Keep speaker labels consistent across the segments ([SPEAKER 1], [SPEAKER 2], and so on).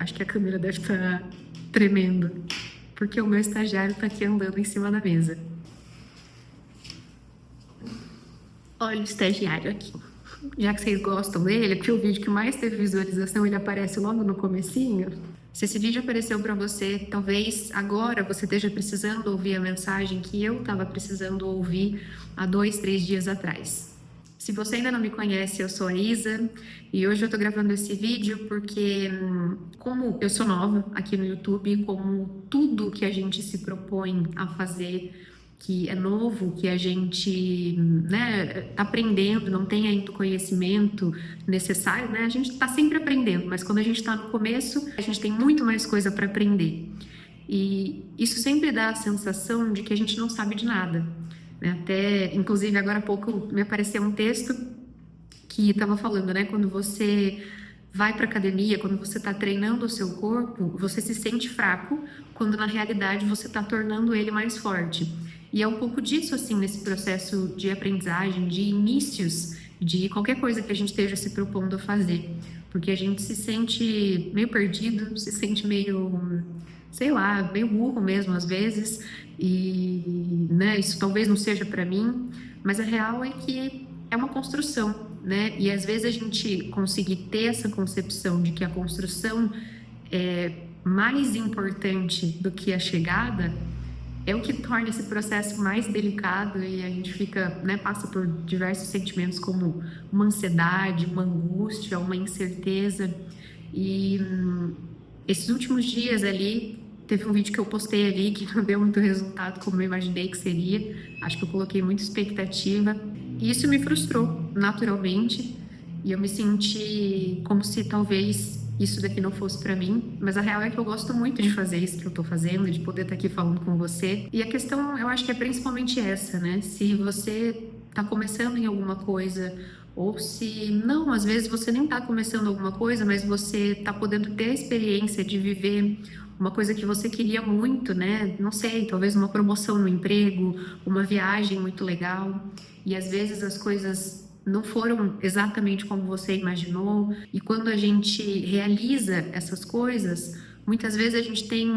[SPEAKER 1] Acho que a câmera deve estar tremendo, porque o meu estagiário está aqui andando em cima da mesa. Olha o estagiário aqui. Já que vocês gostam dele, porque o vídeo que mais teve visualização, ele aparece logo no comecinho. Se esse vídeo apareceu para você, talvez agora você esteja precisando ouvir a mensagem que eu estava precisando ouvir há 2, 3 dias atrás. Se você ainda não me conhece, eu sou a Isa e hoje eu tô gravando esse vídeo porque, como eu sou nova aqui no YouTube, como tudo que a gente se propõe a fazer que é novo, que a gente, tá aprendendo, não tem ainda o conhecimento necessário, né? A gente está sempre aprendendo, mas quando a gente está no começo, a gente tem muito mais coisa para aprender. E isso sempre dá a sensação de que a gente não sabe de nada, né? Até, inclusive, agora há pouco me apareceu um texto que estava falando, né? Quando você vai para academia, quando você está treinando o seu corpo, você se sente fraco, quando na realidade você está tornando ele mais forte. E é um pouco disso, assim, nesse processo de aprendizagem, de inícios, de qualquer coisa que a gente esteja se propondo a fazer. Porque a gente se sente meio perdido, se sente meio, sei lá, meio burro mesmo às vezes. E, né, isso talvez não seja para mim, mas a real é que é uma construção, né? E às vezes a gente conseguir ter essa concepção de que a construção é mais importante do que a chegada, é o que torna esse processo mais delicado e a gente fica, né, passa por diversos sentimentos como uma ansiedade, uma angústia, uma incerteza. E esses últimos dias ali, teve um vídeo que eu postei ali que não deu muito resultado como eu imaginei que seria. Acho que eu coloquei muita expectativa e isso me frustrou naturalmente e eu me senti como se talvez isso daqui não fosse para mim, mas a real é que eu gosto muito de fazer isso que eu tô fazendo, de poder estar aqui falando com você. E a questão, eu acho que é principalmente essa, né? Se você tá começando em alguma coisa, ou se não, às vezes você nem tá começando alguma coisa, mas você tá podendo ter a experiência de viver uma coisa que você queria muito, né? Não sei, talvez uma promoção no emprego, uma viagem muito legal. E às vezes as coisas não foram exatamente como você imaginou. E quando a gente realiza essas coisas, muitas vezes a gente tem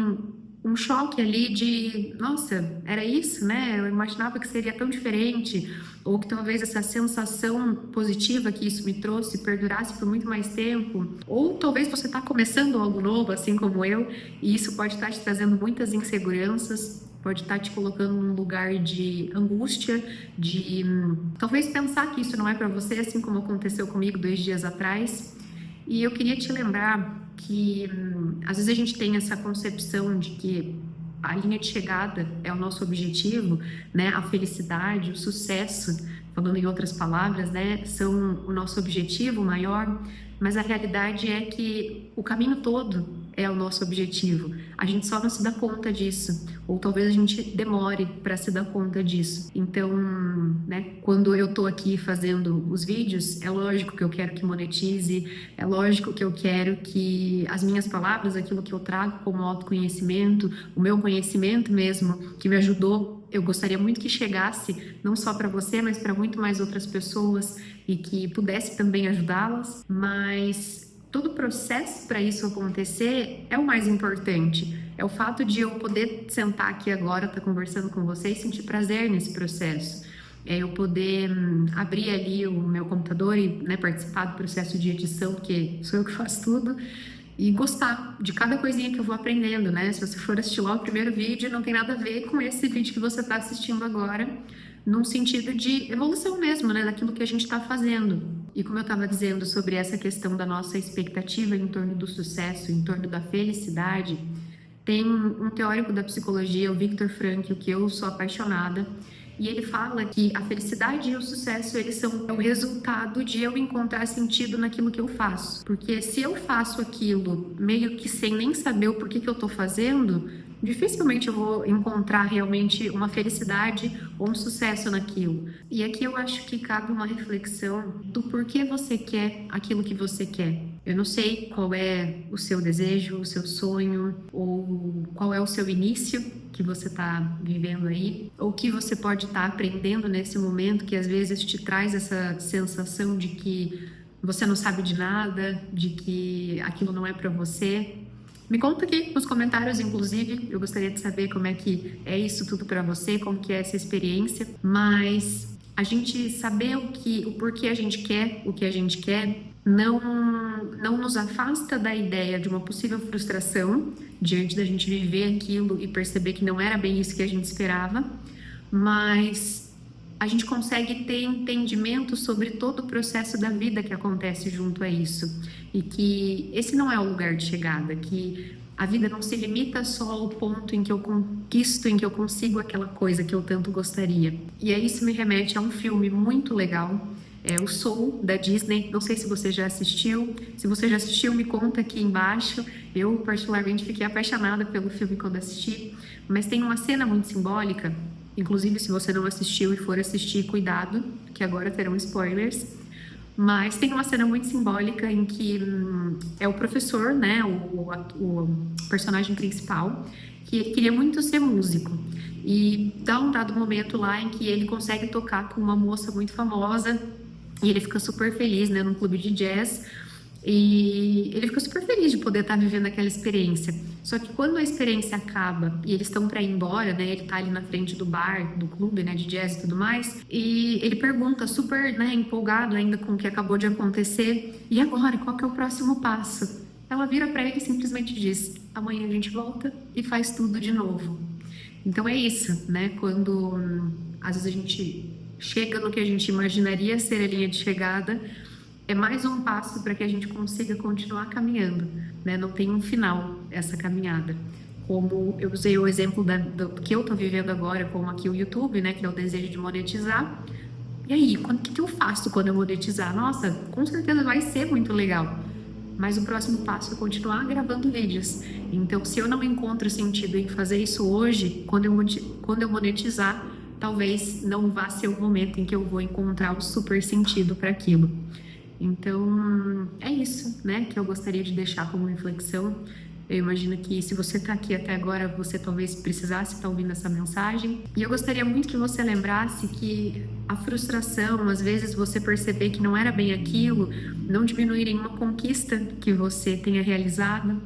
[SPEAKER 1] um choque ali de, nossa, era isso, né? Eu imaginava que seria tão diferente, ou que talvez essa sensação positiva que isso me trouxe perdurasse por muito mais tempo, ou talvez você está começando algo novo, assim como eu, e isso pode estar te trazendo muitas inseguranças, pode estar te colocando num lugar de angústia, de talvez pensar que isso não é para você, assim como aconteceu comigo 2 dias atrás. E eu queria te lembrar que às vezes a gente tem essa concepção de que a linha de chegada é o nosso objetivo, né? A felicidade, o sucesso, falando em outras palavras, né? São o nosso objetivo maior, mas a realidade é que o caminho todo é o nosso objetivo. A gente só não se dá conta disso, ou talvez a gente demore para se dar conta disso. Então, né, quando eu tô aqui fazendo os vídeos, é lógico que eu quero que monetize, é lógico que eu quero que as minhas palavras, aquilo que eu trago como autoconhecimento, o meu conhecimento mesmo, que me ajudou, eu gostaria muito que chegasse não só para você, mas para muito mais outras pessoas e que pudesse também ajudá-las, mas todo o processo para isso acontecer é o mais importante. É o fato de eu poder sentar aqui agora, estar conversando com você e sentir prazer nesse processo. É eu poder abrir ali o meu computador e, né, participar do processo de edição, que sou eu que faço tudo, e gostar de cada coisinha que eu vou aprendendo, né? Se você for assistir lá o primeiro vídeo, não tem nada a ver com esse vídeo que você está assistindo agora, num sentido de evolução mesmo, né? Daquilo que a gente está fazendo. E como eu estava dizendo sobre essa questão da nossa expectativa em torno do sucesso, em torno da felicidade, tem um teórico da psicologia, o Viktor Frankl, que eu sou apaixonada, e ele fala que a felicidade e o sucesso, eles são o resultado de eu encontrar sentido naquilo que eu faço. Porque se eu faço aquilo meio que sem nem saber o porquê que eu tô fazendo, dificilmente eu vou encontrar realmente uma felicidade ou um sucesso naquilo. E aqui eu acho que cabe uma reflexão do porquê você quer aquilo que você quer. Eu não sei qual é o seu desejo, o seu sonho, ou qual é o seu início que você está vivendo aí, ou que você pode estar aprendendo nesse momento que às vezes te traz essa sensação de que você não sabe de nada, de que aquilo não é para você. Me conta aqui nos comentários, inclusive, eu gostaria de saber como é que é isso tudo para você, como que é essa experiência, mas a gente saber o porquê a gente quer, o que a gente quer, não nos afasta da ideia de uma possível frustração diante da gente viver aquilo e perceber que não era bem isso que a gente esperava, mas a gente consegue ter entendimento sobre todo o processo da vida que acontece junto a isso. E que esse não é o lugar de chegada, que a vida não se limita só ao ponto em que eu conquisto, em que eu consigo aquela coisa que eu tanto gostaria. E aí isso me remete a um filme muito legal, o Soul, da Disney. Não sei se você já assistiu. Se você já assistiu, me conta aqui embaixo. Eu, particularmente, fiquei apaixonada pelo filme quando assisti. Mas tem uma cena muito simbólica. Inclusive, se você não assistiu e for assistir, cuidado, que agora terão spoilers. Mas tem uma cena muito simbólica em que é o professor, né, o personagem principal, que queria muito ser músico. E dá um dado momento lá em que ele consegue tocar com uma moça muito famosa e ele fica super feliz, né, num clube de jazz. E ele fica super feliz de poder estar vivendo aquela experiência. Só que quando a experiência acaba e eles estão para ir embora, né? Ele tá ali na frente do bar, do clube, né? De jazz e tudo mais. E ele pergunta, super, né? Empolgado ainda com o que acabou de acontecer. E agora, qual que é o próximo passo? Ela vira para ele e simplesmente diz: amanhã a gente volta e faz tudo de novo. Então é isso, né? Quando às vezes a gente chega no que a gente imaginaria ser a linha de chegada, é mais um passo para que a gente consiga continuar caminhando, né? Não tem um final essa caminhada. Como eu usei o exemplo do que eu estou vivendo agora, como aqui o YouTube, né? Que é o desejo de monetizar. E aí, o que eu faço quando eu monetizar? Nossa, com certeza vai ser muito legal. Mas o próximo passo é continuar gravando vídeos. Então, se eu não encontro sentido em fazer isso hoje, quando eu monetizar, talvez não vá ser o momento em que eu vou encontrar o super sentido para aquilo. Então, é isso, né, que eu gostaria de deixar como reflexão. Eu imagino que se você está aqui até agora, você talvez precisasse estar ouvindo essa mensagem. E eu gostaria muito que você lembrasse que a frustração, às vezes você perceber que não era bem aquilo, não diminuir nenhuma conquista que você tenha realizado,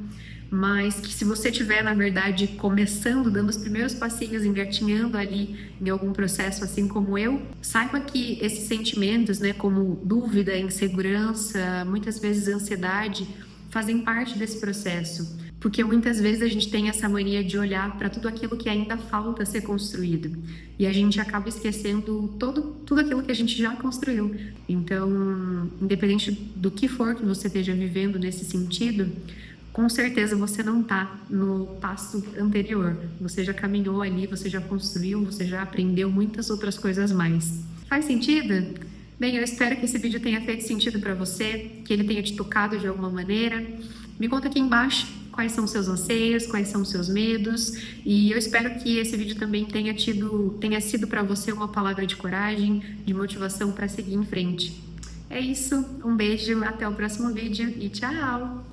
[SPEAKER 1] mas que se você estiver, na verdade, começando, dando os primeiros passinhos, engatinhando ali em algum processo, assim como eu, saiba que esses sentimentos, né, como dúvida, insegurança, muitas vezes ansiedade, fazem parte desse processo. Porque muitas vezes a gente tem essa mania de olhar para tudo aquilo que ainda falta ser construído. E a gente acaba esquecendo tudo aquilo que a gente já construiu. Então, independente do que for que você esteja vivendo nesse sentido, com certeza você não está no passo anterior. Você já caminhou ali, você já construiu, você já aprendeu muitas outras coisas mais. Faz sentido? Bem, eu espero que esse vídeo tenha feito sentido para você, que ele tenha te tocado de alguma maneira. Me conta aqui embaixo quais são os seus anseios, quais são os seus medos, e eu espero que esse vídeo também tenha sido para você uma palavra de coragem, de motivação para seguir em frente. É isso, um beijo, até o próximo vídeo e tchau!